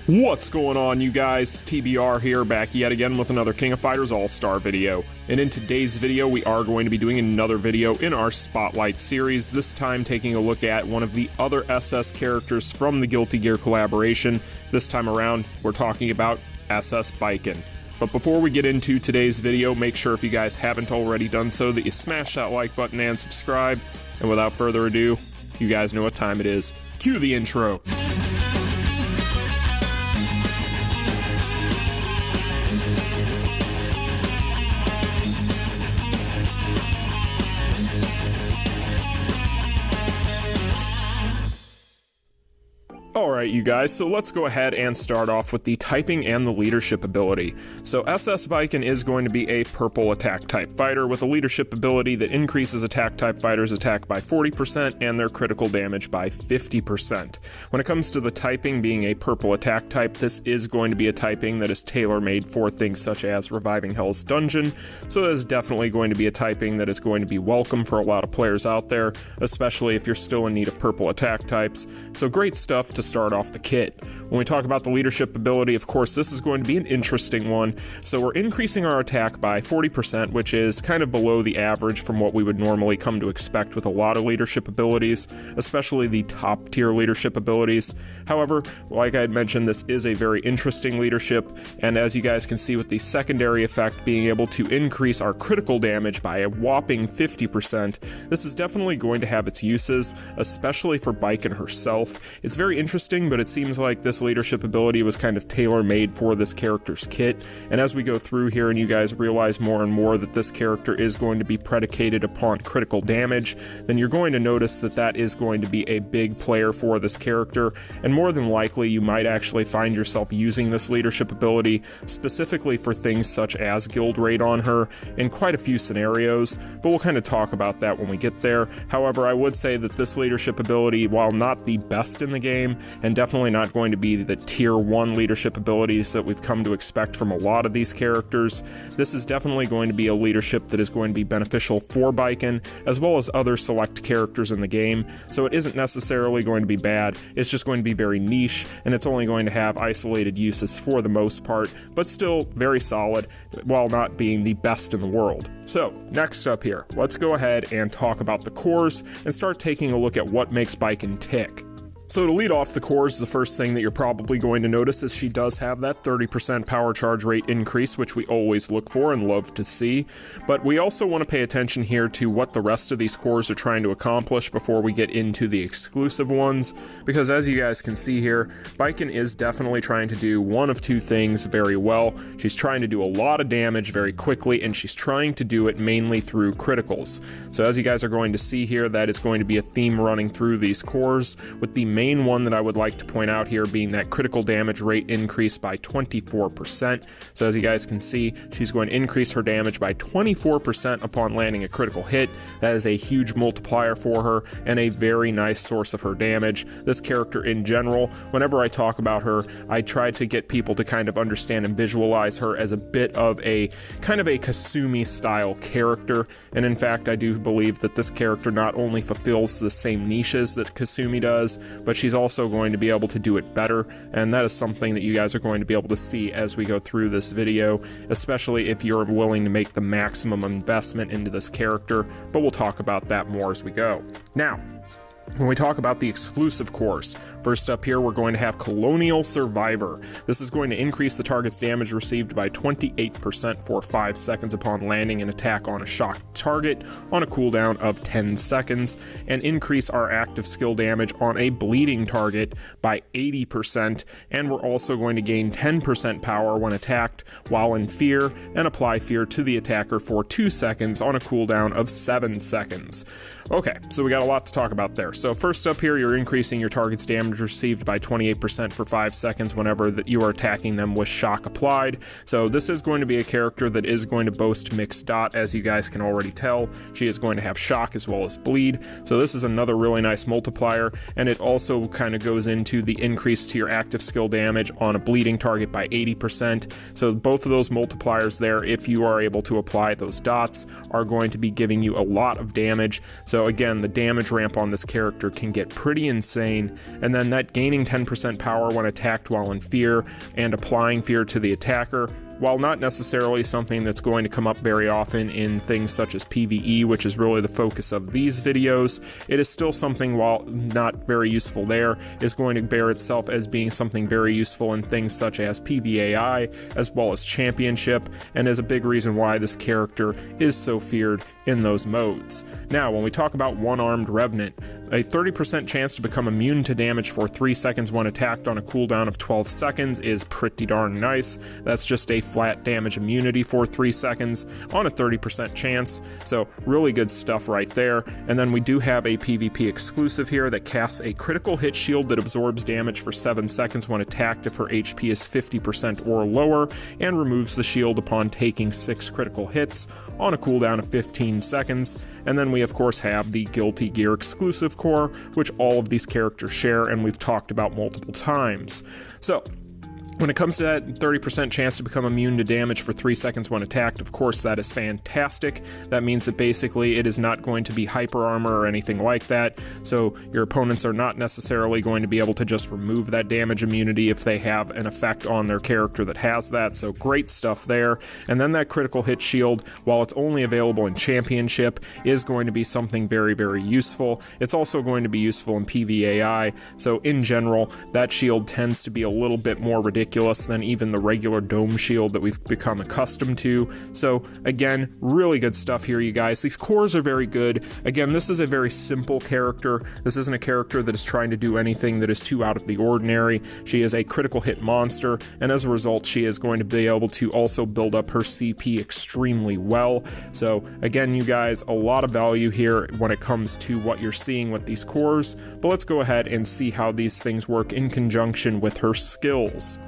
What's going on, you guys? TBR here, back yet again with another King of Fighters All-Star video. And in today's video, we are going to be doing another video in our Spotlight series, this time taking a look at one of the other SS characters from the Guilty Gear collaboration. This time around, we're talking about SS Baiken. But before we get into today's video, make sure if you guys haven't already done so that you smash that like button and subscribe. And without further ado, you guys know what time it is. Cue the intro. Alright, you guys, so let's go ahead and start off with the typing and the leadership ability. So SS Baiken is going to be a purple attack type fighter with a leadership ability that increases attack type fighters' attack by 40% and their critical damage by 50%. When it comes to the typing being a purple attack type, this is going to be a typing that is tailor-made for things such as Reviving Hell's Dungeon, so that is definitely going to be a typing that is going to be welcome for a lot of players out there, especially if you're still in need of purple attack types. So great stuff to start off the kit. When we talk about the leadership ability, of course, this is going to be an interesting one. So we're increasing our attack by 40%, which is kind of below the average from what we would normally come to expect with a lot of leadership abilities, especially the top tier leadership abilities. However, like I had mentioned, this is a very interesting leadership, and as you guys can see with the secondary effect being able to increase our critical damage by a whopping 50%, this is definitely going to have its uses, especially for Baiken herself. It's very interesting, but it seems like this leadership ability was kind of tailor-made for this character's kit, and as we go through here and you guys realize more and more that this character is going to be predicated upon critical damage, then you're going to notice that that is going to be a big player for this character, and more than likely you might actually find yourself using this leadership ability specifically for things such as guild raid on her in quite a few scenarios, but we'll kind of talk about that when we get there. However, I would say that this leadership ability, while not the best in the game, and definitely not going to be the tier 1 leadership abilities that we've come to expect from a lot of these characters, this is definitely going to be a leadership that is going to be beneficial for Baiken, as well as other select characters in the game, so it isn't necessarily going to be bad, it's just going to be very niche, and it's only going to have isolated uses for the most part, but still very solid, while not being the best in the world. So, next up here, let's go ahead and talk about the cores, and start taking a look at what makes Baiken tick. So to lead off the cores, the first thing that you're probably going to notice is she does have that 30% power charge rate increase, which we always look for and love to see. But we also want to pay attention here to what the rest of these cores are trying to accomplish before we get into the exclusive ones, because as you guys can see here, Baiken is definitely trying to do one of two things very well. She's trying to do a lot of damage very quickly, and she's trying to do it mainly through criticals. So as you guys are going to see here, that is going to be a theme running through these cores, with the main one that I would like to point out here being that critical damage rate increase by 24%. So as you guys can see, she's going to increase her damage by 24% upon landing a critical hit. That is a huge multiplier for her and a very nice source of her damage. This character in general, whenever I talk about her, I try to get people to kind of understand and visualize her as a bit of a kind of a Kasumi style character, and in fact I do believe that this character not only fulfills the same niches that Kasumi does, but she's also going to be able to do it better, and that is something that you guys are going to be able to see as we go through this video, especially if you're willing to make the maximum investment into this character, but we'll talk about that more as we go. Now, when we talk about the exclusive cores, first up here we're going to have Colonial Survivor. This is going to increase the target's damage received by 28% for 5 seconds upon landing an attack on a shocked target on a cooldown of 10 seconds, and increase our active skill damage on a bleeding target by 80%, and we're also going to gain 10% power when attacked while in fear, and apply fear to the attacker for 2 seconds on a cooldown of 7 seconds. Okay, so we got a lot to talk about there. So first up here, you're increasing your target's damage received by 28% for 5 seconds whenever you are attacking them with shock applied. So this is going to be a character that is going to boast mixed dot, as you guys can already tell. She is going to have shock as well as bleed. So this is another really nice multiplier, and it also kind of goes into the increase to your active skill damage on a bleeding target by 80%. So both of those multipliers there, if you are able to apply those dots, are going to be giving you a lot of damage. So again, the damage ramp on this character can get pretty insane. And then then that gaining 10% power when attacked while in fear and applying fear to the attacker. While not necessarily something that's going to come up very often in things such as PVE, which is really the focus of these videos, it is still something, while not very useful there, is going to bear itself as being something very useful in things such as PVAI, as well as Championship, and is a big reason why this character is so feared in those modes. Now, when we talk about One-Armed Revenant, a 30% chance to become immune to damage for 3 seconds when attacked on a cooldown of 12 seconds is pretty darn nice. That's just a flat damage immunity for 3 seconds on a 30% chance, so really good stuff right there. And then we do have a PvP exclusive here that casts a critical hit shield that absorbs damage for 7 seconds when attacked if her HP is 50% or lower, and removes the shield upon taking 6 critical hits on a cooldown of 15 seconds. And then we of course have the Guilty Gear exclusive core, which all of these characters share and we've talked about multiple times. So when it comes to that 30% chance to become immune to damage for 3 seconds when attacked, of course that is fantastic. That means that basically it is not going to be hyper armor or anything like that, so your opponents are not necessarily going to be able to just remove that damage immunity if they have an effect on their character that has that, so great stuff there. And then that critical hit shield, while it's only available in Championship, is going to be something very, very useful. It's also going to be useful in PVAI, so in general, that shield tends to be a little bit more ridiculous than even the regular dome shield that we've become accustomed to. So again, really good stuff here, you guys. These cores are very good. Again, this is a very simple character. This isn't a character that is trying to do anything that is too out of the ordinary. She is a critical hit monster, and as a result, she is going to be able to also build up her CP extremely well. So again, you guys, a lot of value here when it comes to what you're seeing with these cores, but let's go ahead and see how these things work in conjunction with her skills.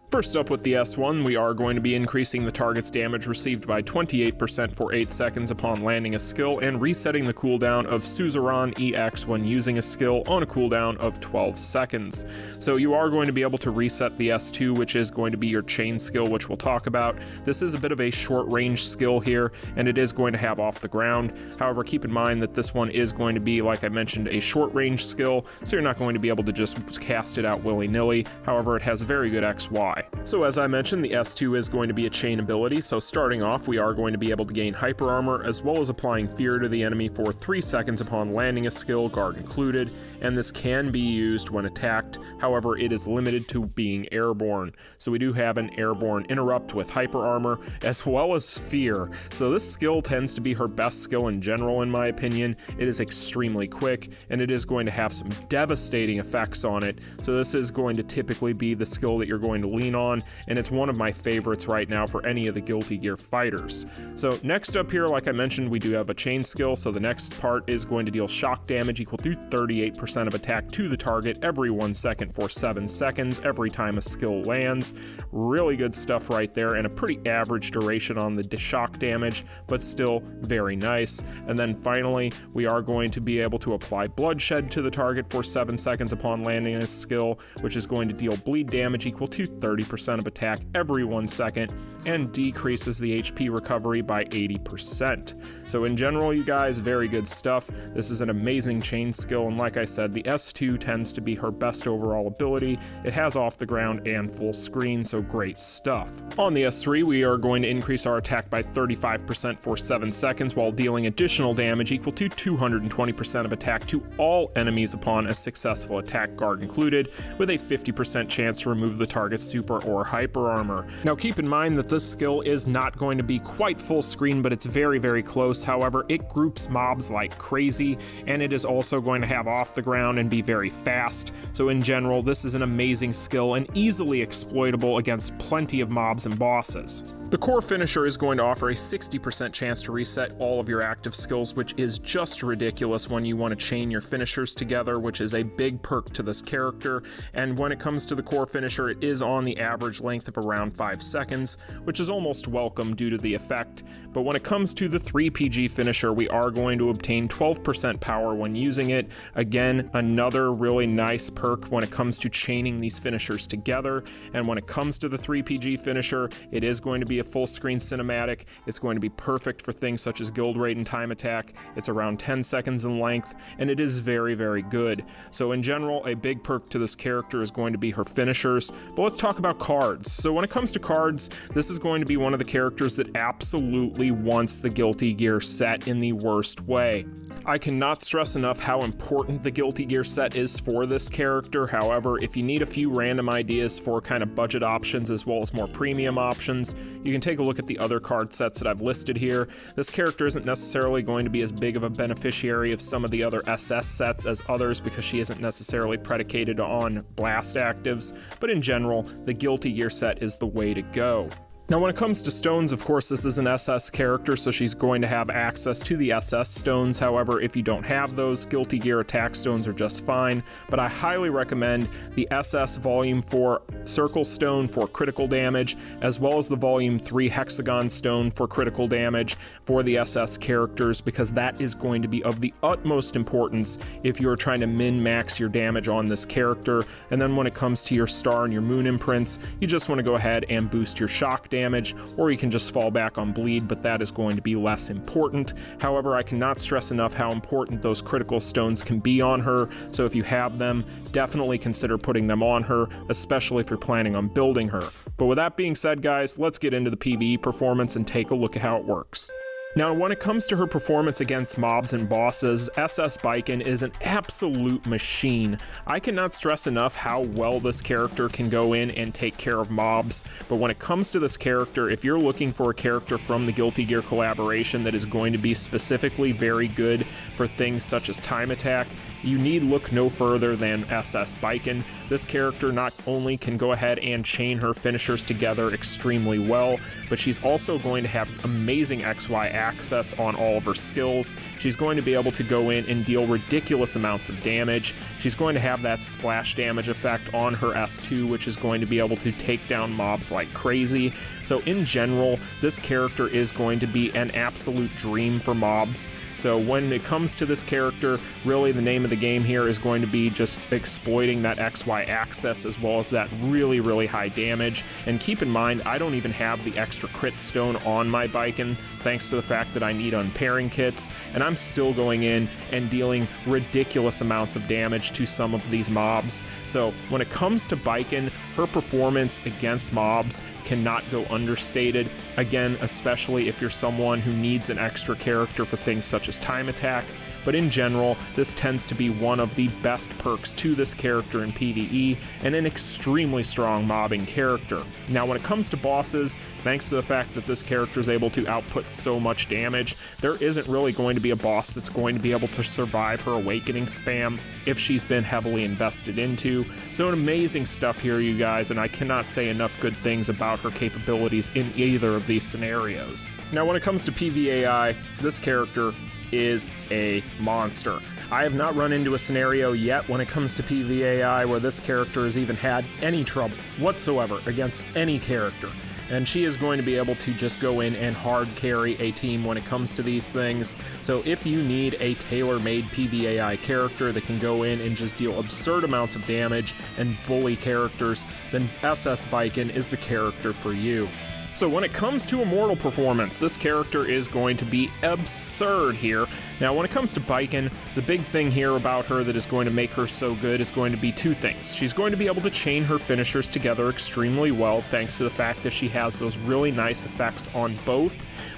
First up with the S1, we are going to be increasing the target's damage received by 28% for 8 seconds upon landing a skill, and resetting the cooldown of Suzerain EX when using a skill on a cooldown of 12 seconds. So you are going to be able to reset the S2, which is going to be your chain skill, which we'll talk about. This is a bit of a short range skill here, and it is going to have off the ground. However, keep in mind that this one is going to be, like I mentioned, a short range skill, so you're not going to be able to just cast it out willy-nilly. However, it has very good XY. So as I mentioned, the S2 is going to be a chain ability, so starting off we are going to be able to gain hyper armor as well as applying fear to the enemy for 3 seconds upon landing a skill, guard included, and this can be used when attacked. However, it is limited to being airborne. So we do have an airborne interrupt with hyper armor as well as fear. So this skill tends to be her best skill in general, in my opinion. It is extremely quick and it is going to have some devastating effects on it. So this is going to typically be the skill that you're going to lean on, and it's one of my favorites right now for any of the Guilty Gear fighters. So next up here, like I mentioned, we do have a chain skill, so the next part is going to deal shock damage equal to 38% of attack to the target every 1 second for 7 seconds every time a skill lands. Really good stuff right there, and a pretty average duration on the shock damage, but still very nice. And then finally, we are going to be able to apply bloodshed to the target for 7 seconds upon landing a skill, which is going to deal bleed damage equal to 30% of attack every 1 second, and decreases the HP recovery by 80%. So in general, you guys, very good stuff. This is an amazing chain skill, and like I said, the S2 tends to be her best overall ability. It has off the ground and full screen, so great stuff. On the S3, we are going to increase our attack by 35% for 7 seconds while dealing additional damage equal to 220% of attack to all enemies upon a successful attack, guard included, with a 50% chance to remove the target's super or hyper armor. Now keep in mind that this skill is not going to be quite full screen, but it's very, very close. However, it groups mobs like crazy, and it is also going to have off the ground and be very fast. So in general, this is an amazing skill and easily exploitable against plenty of mobs and bosses. The core finisher is going to offer a 60% chance to reset all of your active skills, which is just ridiculous when you want to chain your finishers together, which is a big perk to this character. And when it comes to the core finisher, it is on the the average length of around 5 seconds, which is almost welcome due to the effect. But when it comes to the 3PG finisher, we are going to obtain 12% power when using it. Again, another really nice perk when it comes to chaining these finishers together. And when it comes to the 3PG finisher, it is going to be a full screen cinematic. It's going to be perfect for things such as guild raid and time attack. It's around 10 seconds in length, and it is very, very good. So in general, a big perk to this character is going to be her finishers. But let's talk about cards. So when it comes to cards, this is going to be one of the characters that absolutely wants the Guilty Gear set in the worst way. I cannot stress enough how important the Guilty Gear set is for this character. However, if you need a few random ideas for kind of budget options as well as more premium options, you can take a look at the other card sets that I've listed here. This character isn't necessarily going to be as big of a beneficiary of some of the other SS sets as others because she isn't necessarily predicated on blast actives, but in general, the Guilty Gear set is the way to go. Now when it comes to stones, of course this is an SS character, so she's going to have access to the SS stones. However, if you don't have those, Guilty Gear attack stones are just fine, but I highly recommend the SS Volume 4 Circle Stone for critical damage, as well as the Volume 3 Hexagon Stone for critical damage for the SS characters, because that is going to be of the utmost importance if you're trying to min-max your damage on this character. And then when it comes to your star and your moon imprints, you just want to go ahead and boost your shock damage, or you can just fall back on bleed, but that is going to be less important. However, I cannot stress enough how important those critical stones can be on her, so if you have them, definitely consider putting them on her, especially if you're planning on building her. But with that being said, guys, let's get into the PvE performance and take a look at how it works. Now, when it comes to her performance against mobs and bosses, SS Baiken is an absolute machine. I cannot stress enough how well this character can go in and take care of mobs, but when it comes to this character, if you're looking for a character from the Guilty Gear collaboration that is going to be specifically very good for things such as time attack, you need look no further than SS Baiken. This character not only can go ahead and chain her finishers together extremely well, but she's also going to have amazing XY access on all of her skills. She's going to be able to go in and deal ridiculous amounts of damage. She's going to have that splash damage effect on her S2, which is going to be able to take down mobs like crazy. So in general, this character is going to be an absolute dream for mobs. So when it comes to this character, really the name of the game here is going to be just exploiting that XY access as well as that really, really high damage. And keep in mind, I don't even have the extra crit stone on my Baiken, thanks to the fact that I need unpairing kits, and I'm still going in and dealing ridiculous amounts of damage to some of these mobs. So when it comes to Baiken, her performance against mobs cannot go understated. Again, especially if you're someone who needs an extra character for things such as time attack. But in general, this tends to be one of the best perks to this character in PvE, and an extremely strong mobbing character. Now when it comes to bosses, thanks to the fact that this character is able to output so much damage, there isn't really going to be a boss that's going to be able to survive her awakening spam if she's been heavily invested into. So amazing stuff here, you guys, and I cannot say enough good things about her capabilities in either of these scenarios. Now when it comes to PVAI, this character is a monster. I have not run into a scenario yet when it comes to PVAI where this character has even had any trouble whatsoever against any character. And she is going to be able to just go in and hard carry a team when it comes to these things. So if you need a tailor-made PVAI character that can go in and just deal absurd amounts of damage and bully characters, then SS Baiken is the character for you. So when it comes to Immortal performance, this character is going to be absurd here. Now when it comes to Baiken, the big thing here about her that is going to make her so good is going to be two things. She's going to be able to chain her finishers together extremely well thanks to the fact that she has those really nice effects on both,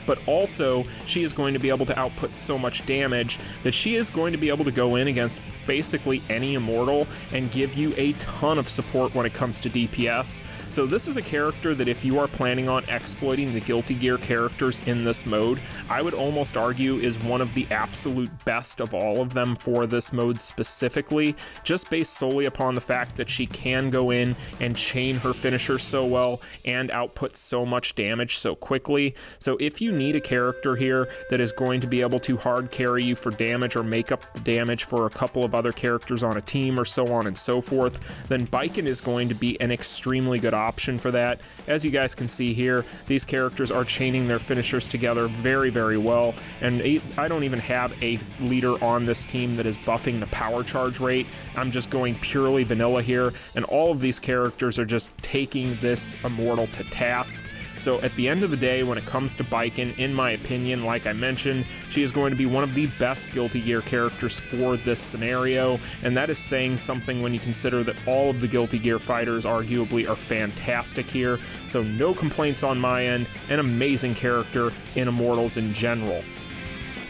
but also she is going to be able to output so much damage that she is going to be able to go in against basically any Immortal and give you a ton of support when it comes to DPS. So this is a character that if you are planning on exploiting the Guilty Gear characters in this mode, I would almost argue is one of the absolute best of all of them for this mode specifically, just based solely upon the fact that she can go in and chain her finisher so well and output so much damage so quickly. So if you need a character here that is going to be able to hard carry you for damage or make up the damage for a couple of other characters on a team or so on and so forth, then Baiken is going to be an extremely good option for that. As you guys can see here, these characters are chaining their finishers together very, very well, and I don't even have a leader on this team that is buffing the power charge rate. I'm just going purely vanilla here, and all of these characters are just taking this Immortal to task. So at the end of the day, when it comes to Baiken, in my opinion, like I mentioned, she is going to be one of the best Guilty Gear characters for this scenario, and that is saying something when you consider that all of the Guilty Gear fighters arguably are fantastic here. So no complaints on my end, an amazing character in Immortals in general.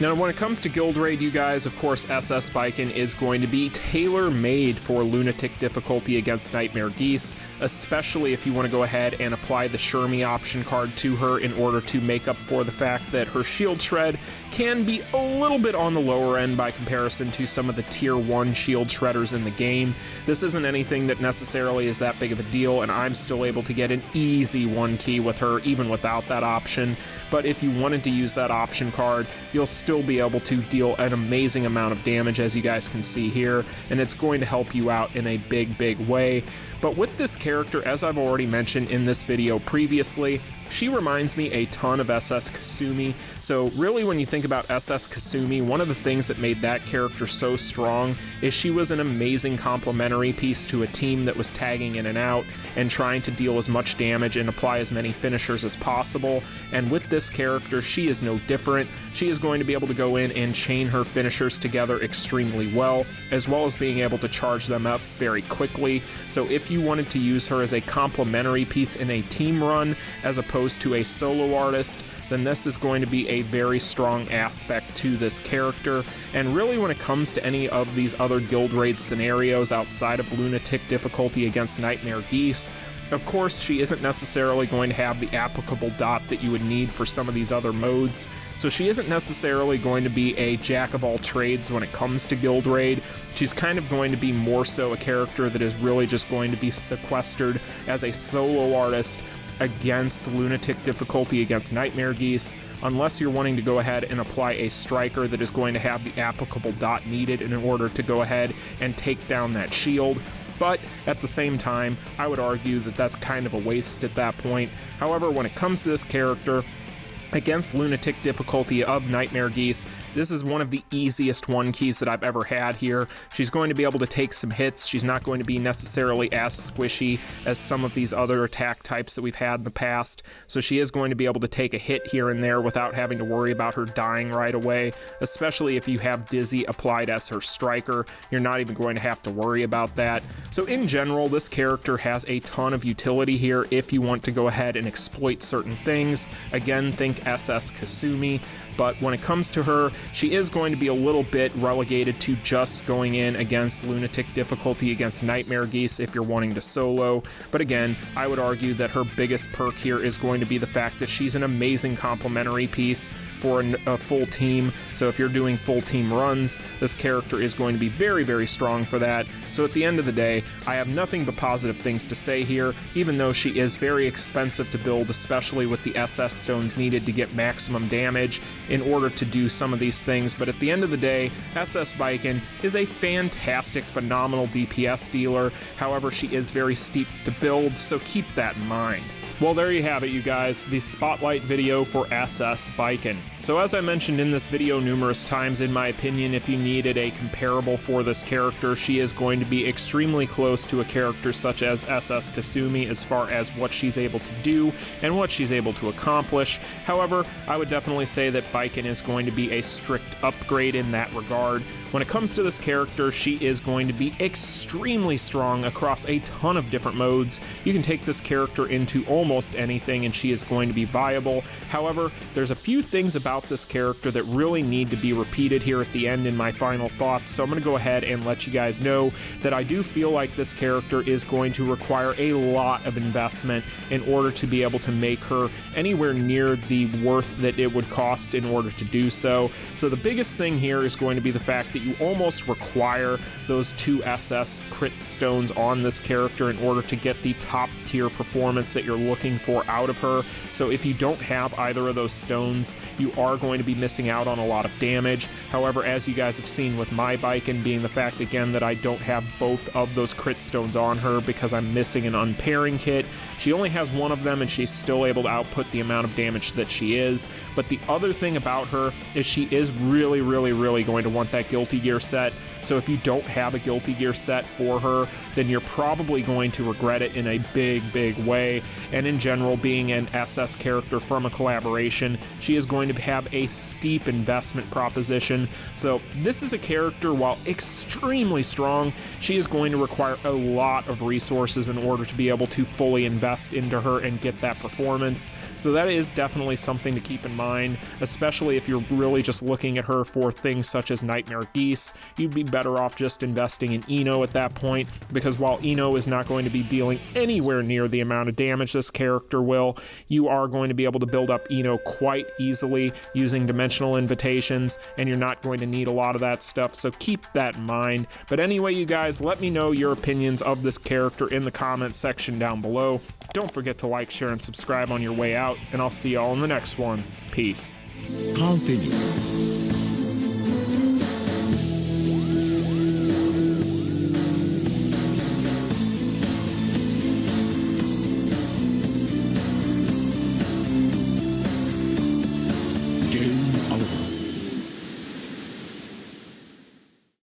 Now, when it comes to Guild Raid, you guys, of course, SS Baiken is going to be tailor-made for Lunatic difficulty against Nightmare Geese, especially if you want to go ahead and apply the Shermie option card to her in order to make up for the fact that her Shield Shred can be a little bit on the lower end by comparison to some of the Tier 1 Shield Shredders in the game. This isn't anything that necessarily is that big of a deal, and I'm still able to get an easy 1-key with her even without that option. But if you wanted to use that option card, you'll still be able to deal an amazing amount of damage, as you guys can see here, and it's going to help you out in a big, big way. But with this character, as I've already mentioned in this video previously, she reminds me a ton of SS Kasumi. So really, when you think about SS Kasumi, one of the things that made that character so strong is she was an amazing complementary piece to a team that was tagging in and out and trying to deal as much damage and apply as many finishers as possible. And with this character, she is no different. She is going to be able to go in and chain her finishers together extremely well as being able to charge them up very quickly. So if you wanted to use her as a complementary piece in a team run as opposed to a solo artist, then this is going to be a very strong aspect to this character. And really, when it comes to any of these other Guild Raid scenarios outside of Lunatic difficulty against Nightmare Geese, of course, she isn't necessarily going to have the applicable dot that you would need for some of these other modes, so she isn't necessarily going to be a jack of all trades when it comes to Guild Raid. She's kind of going to be more so a character that is really just going to be sequestered as a solo artist against Lunatic difficulty against Nightmare Geese, unless you're wanting to go ahead and apply a striker that is going to have the applicable dot needed in order to go ahead and take down that shield. But at the same time, I would argue that that's kind of a waste at that point. However, when it comes to this character, against Lunatic difficulty of Nightmare Geese, this is one of the easiest 1-keys that I've ever had here. She's going to be able to take some hits. She's not going to be necessarily as squishy as some of these other attack types that we've had in the past. So she is going to be able to take a hit here and there without having to worry about her dying right away, especially if you have Dizzy applied as her striker. You're not even going to have to worry about that. So in general, this character has a ton of utility here if you want to go ahead and exploit certain things. Again, think SS Kasumi. But when it comes to her, she is going to be a little bit relegated to just going in against Lunatic difficulty against Nightmare Geese if you're wanting to solo. But again, I would argue that her biggest perk here is going to be the fact that she's an amazing complementary piece for a full team. So if you're doing full team runs, this character is going to be very, very strong for that. So at the end of the day, I have nothing but positive things to say here, even though she is very expensive to build, especially with the SS stones needed to get maximum damage in order to do some of these things. But at the end of the day, SS Baiken is a fantastic, phenomenal DPS dealer. However, she is very steep to build, so keep that in mind. Well, there you have it, you guys, the spotlight video for SS Baiken. So as I mentioned in this video numerous times, in my opinion, if you needed a comparable for this character, she is going to be extremely close to a character such as SS Kasumi as far as what she's able to do and what she's able to accomplish. However, I would definitely say that Baiken is going to be a strict upgrade in that regard. When it comes to this character, she is going to be extremely strong across a ton of different modes. You can take this character into almost almost anything and she is going to be viable. However, there's a few things about this character that really need to be repeated here at the end in my final thoughts, so I'm going to go ahead and let you guys know that I do feel like this character is going to require a lot of investment in order to be able to make her anywhere near the worth that it would cost in order to do so. So the biggest thing here is going to be the fact that you almost require those 2 SS crit stones on this character in order to get the top tier performance that you're looking for out of her. So if you don't have either of those stones, you are going to be missing out on a lot of damage. However, as you guys have seen with my Baiken, being the fact again that I don't have both of those crit stones on her because I'm missing an unpairing kit, she only has one of them and she's still able to output the amount of damage that she is. But the other thing about her is she is really going to want that Guilty Gear set. So if you don't have a Guilty Gear set for her, then you're probably going to regret it in a big way. And in general, being an SS character from a collaboration, she is going to have a steep investment proposition. So this is a character, while extremely strong, she is going to require a lot of resources in order to be able to fully invest into her and get that performance. So that is definitely something to keep in mind, especially if you're really just looking at her for things such as Nightmare Geese. You'd be better off just investing in Ino at that point, because while Ino is not going to be dealing anywhere near the amount of damage this character will, you are going to be able to build up Ino quite easily using dimensional invitations, and you're not going to need a lot of that stuff, so keep that in mind. But anyway, you guys, let me know your opinions of this character in the comments section down below. Don't forget to like, share, and subscribe on your way out, and I'll see y'all in the next one. Peace. Continue.